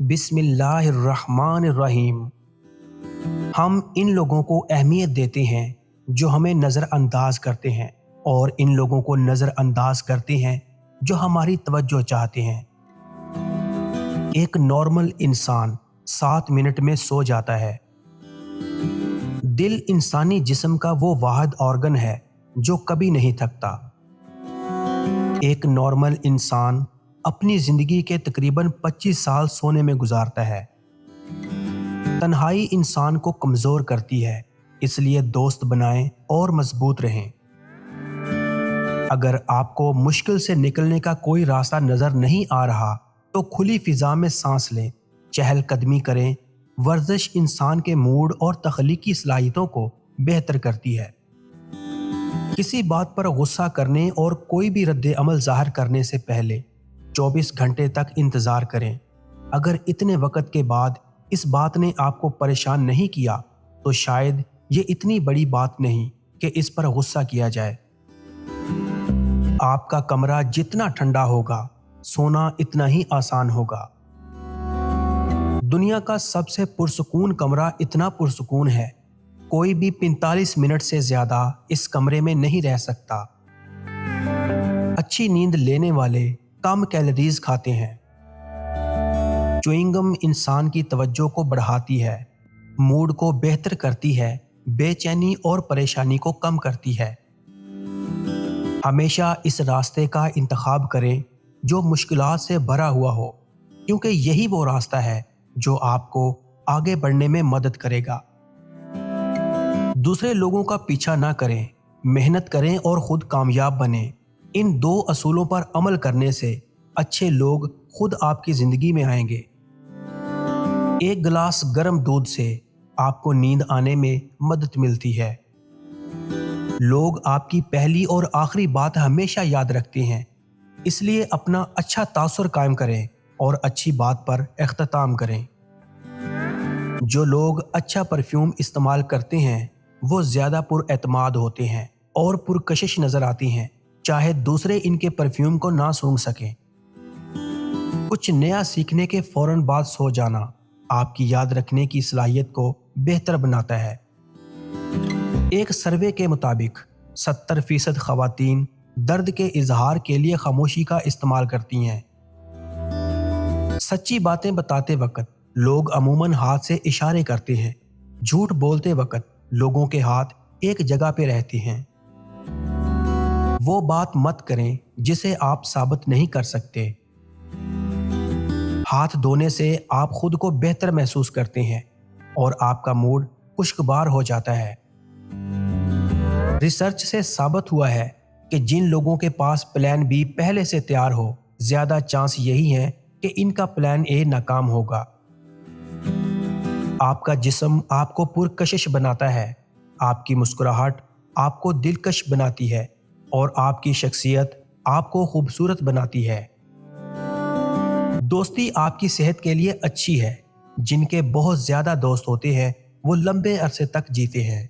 بسم اللہ الرحمن الرحیم۔ ہم ان لوگوں کو اہمیت دیتے ہیں جو ہمیں نظر انداز کرتے ہیں، اور ان لوگوں کو نظر انداز کرتے ہیں جو ہماری توجہ چاہتے ہیں۔ ایک نارمل انسان 7 منٹ میں سو جاتا ہے۔ دل انسانی جسم کا وہ واحد آرگن ہے جو کبھی نہیں تھکتا۔ ایک نارمل انسان اپنی زندگی کے تقریباً 25 سال سونے میں گزارتا ہے۔ تنہائی انسان کو کمزور کرتی ہے، اس لیے دوست بنائیں اور مضبوط رہیں۔ اگر آپ کو مشکل سے نکلنے کا کوئی راستہ نظر نہیں آ رہا تو کھلی فضا میں سانس لیں، چہل قدمی کریں۔ ورزش انسان کے موڈ اور تخلیقی صلاحیتوں کو بہتر کرتی ہے۔ کسی بات پر غصہ کرنے اور کوئی بھی رد عمل ظاہر کرنے سے پہلے 24 گھنٹے تک انتظار کریں۔ اگر اتنے وقت کے بعد اس بات نے آپ کو پریشان نہیں کیا تو شاید یہ اتنی بڑی بات نہیں کہ اس پر غصہ کیا جائے۔ آپ کا کمرہ جتنا ٹھنڈا ہوگا، سونا اتنا ہی آسان ہوگا۔ دنیا کا سب سے پرسکون کمرہ اتنا پرسکون ہے، کوئی بھی 45 منٹ سے زیادہ اس کمرے میں نہیں رہ سکتا۔ اچھی نیند لینے والے کم کیلوریز کھاتے ہیں۔ چوئنگم انسان کی توجہ کو بڑھاتی ہے، موڈ کو بہتر کرتی ہے، بے چینی اور پریشانی کو کم کرتی ہے۔ ہمیشہ اس راستے کا انتخاب کریں جو مشکلات سے بھرا ہوا ہو، کیونکہ یہی وہ راستہ ہے جو آپ کو آگے بڑھنے میں مدد کرے گا۔ دوسرے لوگوں کا پیچھا نہ کریں، محنت کریں اور خود کامیاب بنیں۔ ان 2 اصولوں پر عمل کرنے سے اچھے لوگ خود آپ کی زندگی میں آئیں گے۔ ایک گلاس گرم دودھ سے آپ کو نیند آنے میں مدد ملتی ہے۔ لوگ آپ کی پہلی اور آخری بات ہمیشہ یاد رکھتے ہیں، اس لیے اپنا اچھا تاثر قائم کریں اور اچھی بات پر اختتام کریں۔ جو لوگ اچھا پرفیوم استعمال کرتے ہیں وہ زیادہ پر اعتماد ہوتے ہیں اور پرکشش نظر آتی ہیں، چاہے دوسرے ان کے پرفیوم کو نہ سونگھ سکیں۔ کچھ نیا سیکھنے کے فوراً بعد سو جانا آپ کی یاد رکھنے کی صلاحیت کو بہتر بناتا ہے۔ ایک سروے کے مطابق 70% خواتین درد کے اظہار کے لیے خاموشی کا استعمال کرتی ہیں۔ سچی باتیں بتاتے وقت لوگ عموماً ہاتھ سے اشارے کرتے ہیں، جھوٹ بولتے وقت لوگوں کے ہاتھ ایک جگہ پہ رہتے ہیں۔ وہ بات مت کریں جسے آپ ثابت نہیں کر سکتے۔ ہاتھ دھونے سے آپ خود کو بہتر محسوس کرتے ہیں اور آپ کا موڈ خوشگوار ہو جاتا ہے۔ ریسرچ سے ثابت ہوا ہے کہ جن لوگوں کے پاس پلان بی پہلے سے تیار ہو، زیادہ چانس یہی ہے کہ ان کا پلان اے ناکام ہوگا۔ آپ کا جسم آپ کو پرکشش بناتا ہے، آپ کی مسکراہٹ آپ کو دلکش بناتی ہے، اور آپ کی شخصیت آپ کو خوبصورت بناتی ہے۔ دوستی آپ کی صحت کے لیے اچھی ہے۔ جن کے بہت زیادہ دوست ہوتے ہیں وہ لمبے عرصے تک جیتے ہیں۔